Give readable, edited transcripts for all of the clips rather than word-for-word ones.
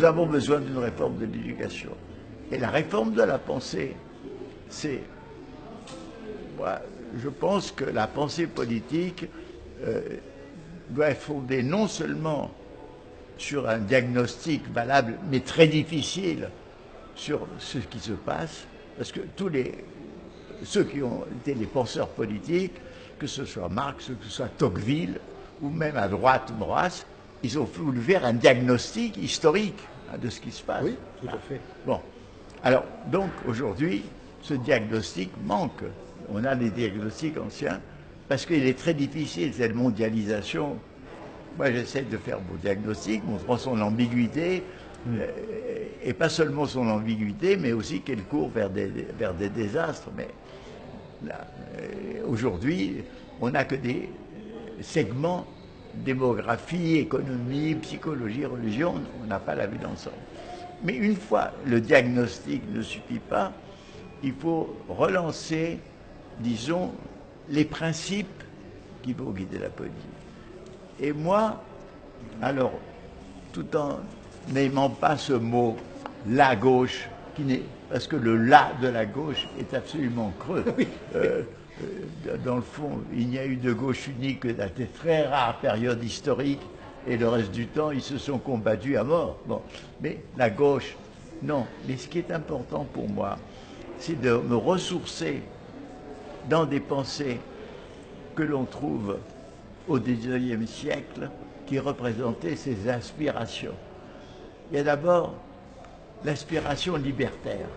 nous avons besoin d'une réforme de l'éducation. Et la réforme de la pensée, c'est... Moi, je pense que la pensée politique doit être fondée non seulement sur un diagnostic valable, mais très difficile sur ce qui se passe, parce que ceux qui ont été les penseurs politiques, que ce soit Marx, que ce soit Tocqueville, ou même à droite Maurras, ils ont voulu faire un diagnostic historique de ce qui se passe. Oui, tout à fait. Bon, alors, donc, aujourd'hui, ce diagnostic manque. On a des diagnostics anciens, parce qu'il est très difficile, cette mondialisation. Moi, j'essaie de faire mon diagnostic, montrant son ambiguïté, et pas seulement son ambiguïté, mais aussi qu'elle court vers des désastres. Mais là, aujourd'hui, on n'a que des segments: démographie, économie, psychologie, religion. On n'a pas la vue d'ensemble. Mais une fois le diagnostic ne suffit pas, il faut relancer, disons, les principes qui vont guider la politique. Et moi, alors, tout en n'aimant pas ce mot « la gauche », parce que le « la » de la gauche est absolument creux. Dans le fond, il n'y a eu de gauche unique que dans des très rares périodes historiques, et le reste du temps, ils se sont combattus à mort. Bon. Mais la gauche, non. Mais ce qui est important pour moi, c'est de me ressourcer dans des pensées que l'on trouve au XIXe siècle, qui représentaient ces aspirations. Il y a d'abord l'aspiration libertaire.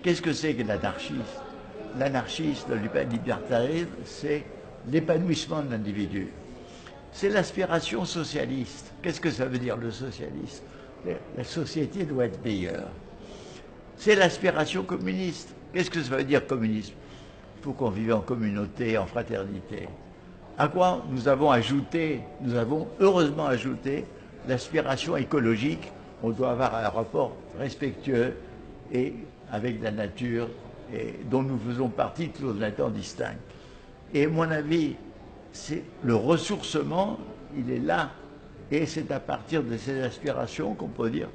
Qu'est-ce que c'est que l'anarchisme? L'anarchisme, le libertarisme, c'est l'épanouissement de l'individu. C'est l'aspiration socialiste. Qu'est-ce que ça veut dire, le socialiste? La société doit être meilleure. C'est l'aspiration communiste. Qu'est-ce que ça veut dire, communisme? Il faut qu'on vive en communauté, en fraternité. À quoi nous avons heureusement ajouté l'aspiration écologique. On doit avoir un rapport respectueux et avec la nature, et dont nous faisons partie tout en étant distincts. Et à mon avis, c'est le ressourcement, il est là, et c'est à partir de ces aspirations qu'on peut dire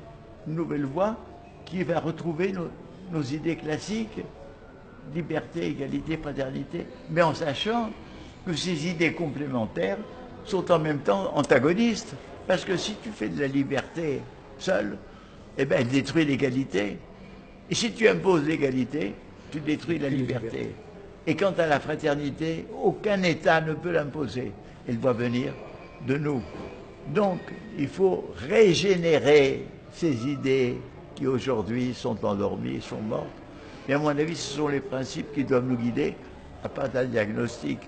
une nouvelle voie qui va retrouver nos idées classiques, liberté, égalité, fraternité, mais en sachant que ces idées complémentaires sont en même temps antagonistes. Parce que si tu fais de la liberté seule, eh bien, elle détruit l'égalité. Et si tu imposes l'égalité, tu détruis la liberté. Et quant à la fraternité, aucun État ne peut l'imposer. Elle doit venir de nous. Donc, il faut régénérer ces idées qui aujourd'hui sont endormies, sont mortes. Et à mon avis, ce sont les principes qui doivent nous guider à part d'un diagnostic.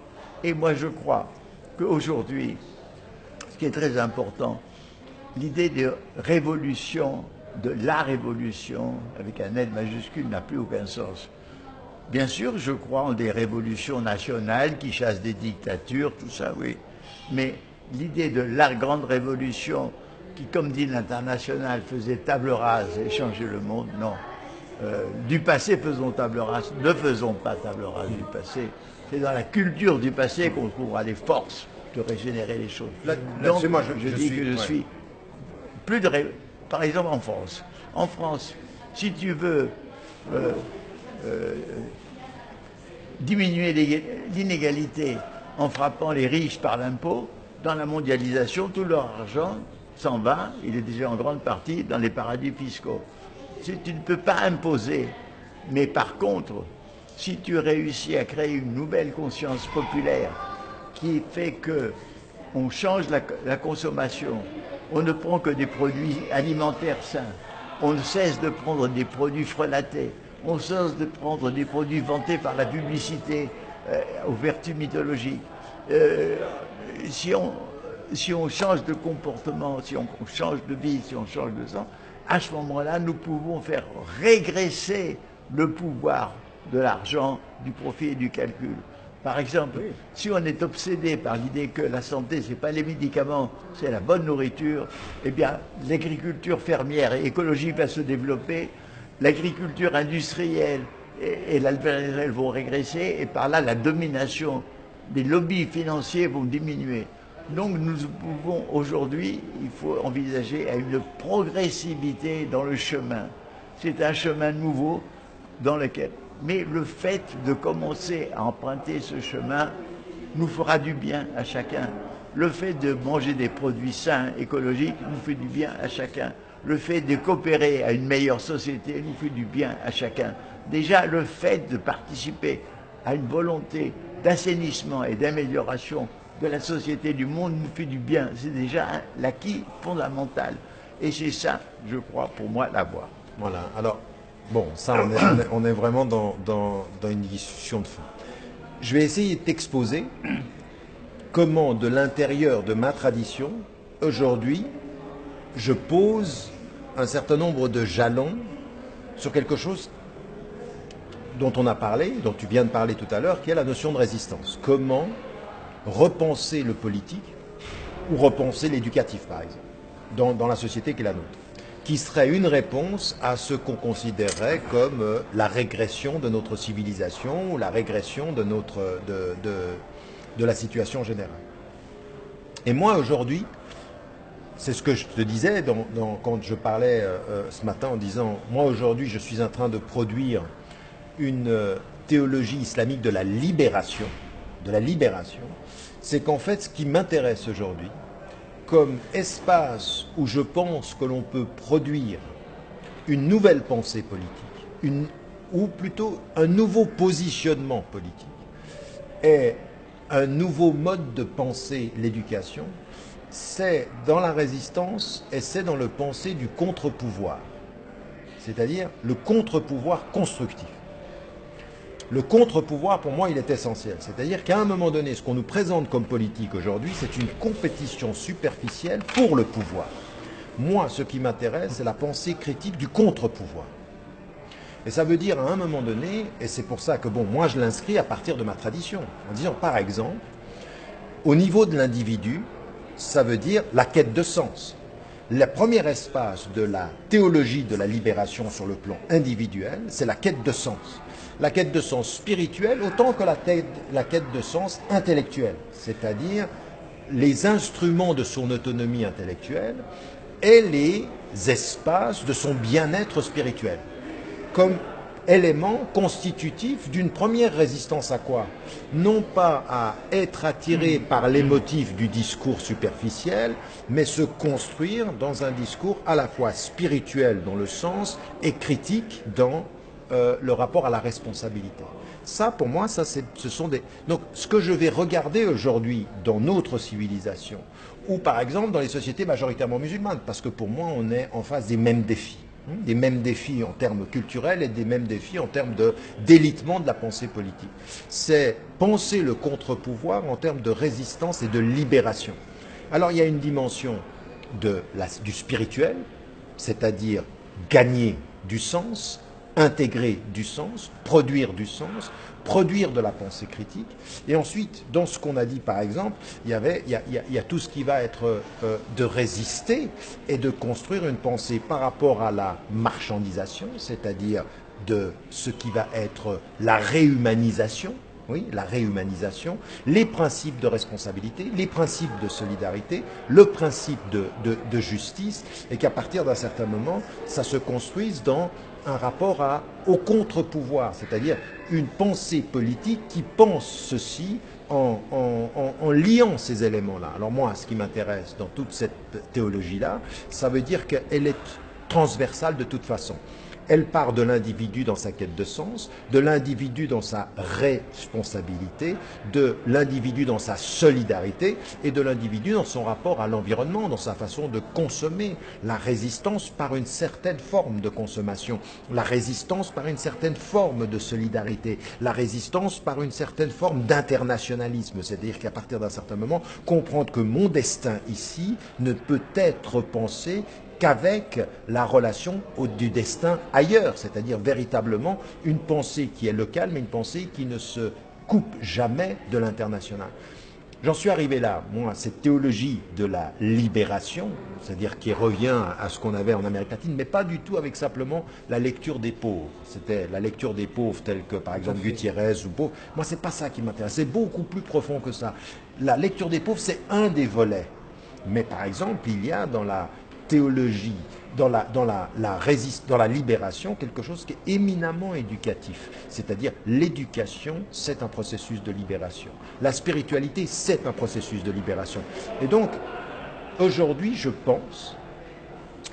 Et moi, je crois qu'aujourd'hui, ce qui est très important, l'idée de révolution, de la révolution, avec un N majuscule, n'a plus aucun sens. Bien sûr, je crois en des révolutions nationales qui chassent des dictatures, tout ça, oui. Mais l'idée de la grande révolution qui, comme dit l'international, faisait table rase et changeait le monde, non. Du passé, faisons table rase. Ne faisons pas table rase du passé. C'est dans la culture du passé qu'on trouvera les forces de régénérer les choses. Donc, je dis que je suis plus de... Par exemple, en France. En France, si tu veux diminuer l'inégalité en frappant les riches par l'impôt, dans la mondialisation, tout leur argent s'en va, il est déjà en grande partie dans les paradis fiscaux. Si tu ne peux pas imposer, mais par contre, si tu réussis à créer une nouvelle conscience populaire qui fait que on change la consommation, on ne prend que des produits alimentaires sains, on cesse de prendre des produits frelatés, on cesse de prendre des produits vantés par la publicité aux vertus mythologiques. Si on change de comportement, si on change de vie, si on change de sang, à ce moment-là, nous pouvons faire régresser le pouvoir de l'argent, du profit et du calcul. Par exemple, si on est obsédé par l'idée que la santé, ce n'est pas les médicaments, c'est la bonne nourriture, eh bien, l'agriculture fermière et écologique va se développer, l'agriculture industrielle et l'alvéole vont régresser, et par là, la domination des lobbies financiers vont diminuer. Donc nous pouvons aujourd'hui, il faut envisager à une progressivité dans le chemin. C'est un chemin nouveau dans lequel... Mais le fait de commencer à emprunter ce chemin nous fera du bien à chacun. Le fait de manger des produits sains, écologiques, nous fait du bien à chacun. Le fait de coopérer à une meilleure société nous fait du bien à chacun. Déjà, le fait de participer à une volonté d'assainissement et d'amélioration de la société du monde nous fait du bien. C'est déjà l'acquis fondamental. Et c'est ça, je crois, pour moi, la voie. Voilà. Alors, bon, ça, on est vraiment dans une discussion de fond. Je vais essayer de t'exposer comment, de l'intérieur de ma tradition, aujourd'hui, je pose un certain nombre de jalons sur quelque chose dont on a parlé, dont tu viens de parler tout à l'heure, qui est la notion de résistance. Comment repenser le politique ou repenser l'éducatif, par exemple, dans la société qui est la nôtre, qui serait une réponse à ce qu'on considérerait comme la régression de notre civilisation ou la régression de la situation générale. Et moi, aujourd'hui, c'est ce que je te disais quand je parlais ce matin en disant, moi aujourd'hui, je suis en train de produire une théologie islamique de la libération, c'est qu'en fait, ce qui m'intéresse aujourd'hui, comme espace où je pense que l'on peut produire une nouvelle pensée politique, ou plutôt un nouveau positionnement politique, et un nouveau mode de penser l'éducation, c'est dans la résistance et c'est dans le penser du contre-pouvoir, c'est-à-dire le contre-pouvoir constructif. Le contre-pouvoir, pour moi, il est essentiel. C'est-à-dire qu'à un moment donné, ce qu'on nous présente comme politique aujourd'hui, c'est une compétition superficielle pour le pouvoir. Moi, ce qui m'intéresse, c'est la pensée critique du contre-pouvoir. Et ça veut dire, à un moment donné, et c'est pour ça que, bon, moi, je l'inscris à partir de ma tradition, en disant, par exemple, au niveau de l'individu, ça veut dire la quête de sens. Le premier espace de la théologie de la libération sur le plan individuel, c'est la quête de sens. La quête de sens spirituel autant que la quête de sens intellectuel, c'est-à-dire les instruments de son autonomie intellectuelle et les espaces de son bien-être spirituel, comme élément constitutif d'une première résistance à quoi? Non pas à être attiré par l'émotif du discours superficiel, mais se construire dans un discours à la fois spirituel dans le sens et critique dans le rapport à la responsabilité. Ça, pour moi, ce sont des... Donc, ce que je vais regarder aujourd'hui dans notre civilisation, ou par exemple dans les sociétés majoritairement musulmanes, parce que pour moi, on est en face des mêmes défis. Des mêmes défis en termes culturels et des mêmes défis en termes d'élitement de la pensée politique. C'est penser le contre-pouvoir en termes de résistance et de libération. Alors, il y a une dimension du spirituel, c'est-à-dire gagner du sens, intégrer du sens, produire de la pensée critique. Et ensuite, dans ce qu'on a dit par exemple, il y a tout ce qui va être de résister et de construire une pensée par rapport à la marchandisation, c'est-à-dire de ce qui va être la réhumanisation. Oui, la réhumanisation, les principes de responsabilité, les principes de solidarité, le principe de justice, et qu'à partir d'un certain moment, ça se construise dans un rapport au contre-pouvoir, c'est-à-dire une pensée politique qui pense ceci en liant ces éléments-là. Alors moi, ce qui m'intéresse dans toute cette théologie-là, ça veut dire qu'elle est transversale de toute façon. Elle part de l'individu dans sa quête de sens, de l'individu dans sa responsabilité, de l'individu dans sa solidarité et de l'individu dans son rapport à l'environnement, dans sa façon de consommer, la résistance par une certaine forme de consommation, la résistance par une certaine forme de solidarité, la résistance par une certaine forme d'internationalisme, c'est-à-dire qu'à partir d'un certain moment, comprendre que mon destin ici ne peut être pensé qu'avec la relation du destin ailleurs, c'est-à-dire véritablement une pensée qui est locale, mais une pensée qui ne se coupe jamais de l'international. J'en suis arrivé là, moi, cette théologie de la libération, c'est-à-dire qui revient à ce qu'on avait en Amérique latine, mais pas du tout avec simplement la lecture des pauvres. C'était la lecture des pauvres tels que, par exemple, Gutiérrez ou pauvres. Moi, c'est pas ça qui m'intéresse. C'est beaucoup plus profond que ça. La lecture des pauvres, c'est un des volets. Mais par exemple, il y a dans la théologie, dans la libération, quelque chose qui est éminemment éducatif. C'est-à-dire l'éducation, c'est un processus de libération. La spiritualité, c'est un processus de libération. Et donc, aujourd'hui, je pense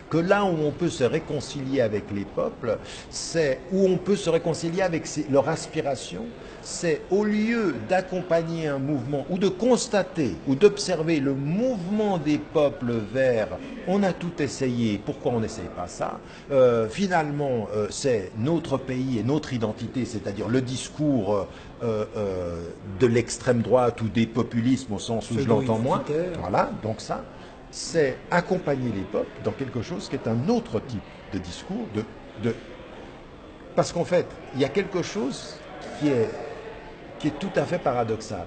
que là où on peut se réconcilier avec les peuples, c'est où on peut se réconcilier avec leur aspiration, c'est au lieu d'accompagner un mouvement ou de constater ou d'observer le mouvement des peuples vers on a tout essayé, pourquoi on n'essaye pas ça, finalement c'est notre pays et notre identité, c'est-à-dire le discours de l'extrême droite ou des populismes au sens où je l'entends moins, voilà, donc ça, c'est accompagner les peuples dans quelque chose qui est un autre type de discours, parce qu'en fait, il y a quelque chose qui est tout à fait paradoxal.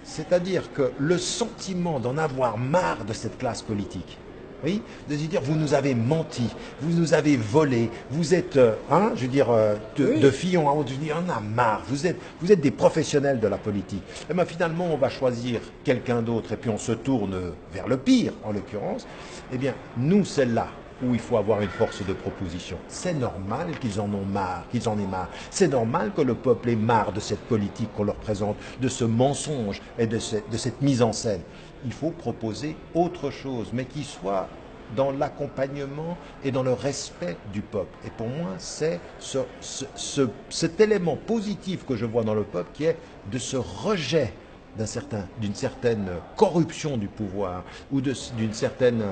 C'est-à-dire que le sentiment d'en avoir marre de cette classe politique, oui, de se dire vous nous avez menti, vous nous avez volé, vous êtes, de Fillon à autre, je dis on a marre, vous êtes des professionnels de la politique. Et bien finalement on va choisir quelqu'un d'autre et puis on se tourne vers le pire en l'occurrence. Eh bien nous c'est là où il faut avoir une force de proposition. C'est normal qu'ils en ont marre, qu'ils en aient marre. C'est normal que le peuple ait marre de cette politique qu'on leur présente, de ce mensonge et de cette mise en scène. Il faut proposer autre chose, mais qui soit dans l'accompagnement et dans le respect du peuple. Et pour moi, c'est cet élément positif que je vois dans le peuple qui est de ce rejet d'une certaine corruption du pouvoir ou d'une certaine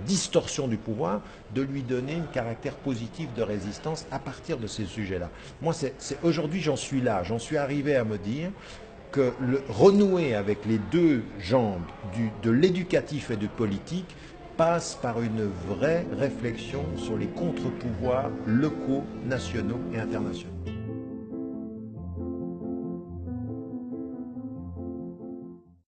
distorsion du pouvoir, de lui donner un caractère positif de résistance à partir de ces sujets-là. Moi, aujourd'hui, j'en suis là. J'en suis arrivé à me dire que renouer avec les deux jambes de l'éducatif et du politique passe par une vraie réflexion sur les contre-pouvoirs locaux, nationaux et internationaux.